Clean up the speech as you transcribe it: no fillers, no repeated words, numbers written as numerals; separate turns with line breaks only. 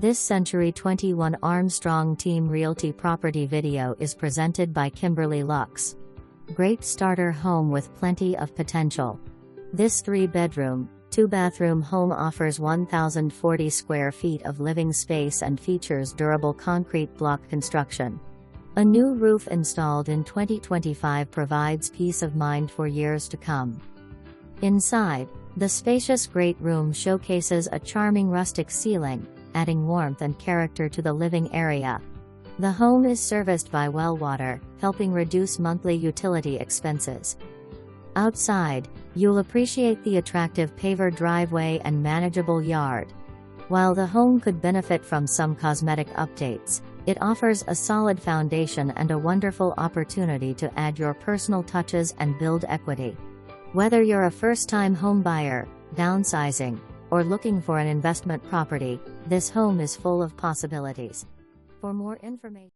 This Century 21 Armstrong Team Realty property video is presented by Kimberly Lux. Great starter home with plenty of potential. This 3-bedroom, 2-bathroom home offers 1,040 square feet of living space and features durable concrete block construction. A new roof installed in 2025 provides peace of mind for years to come. Inside, the spacious great room showcases a charming rustic ceiling, adding warmth and character to the living area. The home is serviced by well water, helping reduce monthly utility expenses. Outside, you'll appreciate the attractive paver driveway and manageable yard. While the home could benefit from some cosmetic updates, it offers a solid foundation and a wonderful opportunity to add your personal touches and build equity. Whether you're a first-time homebuyer, downsizing, or looking for an investment property, this home is full of possibilities. For more information,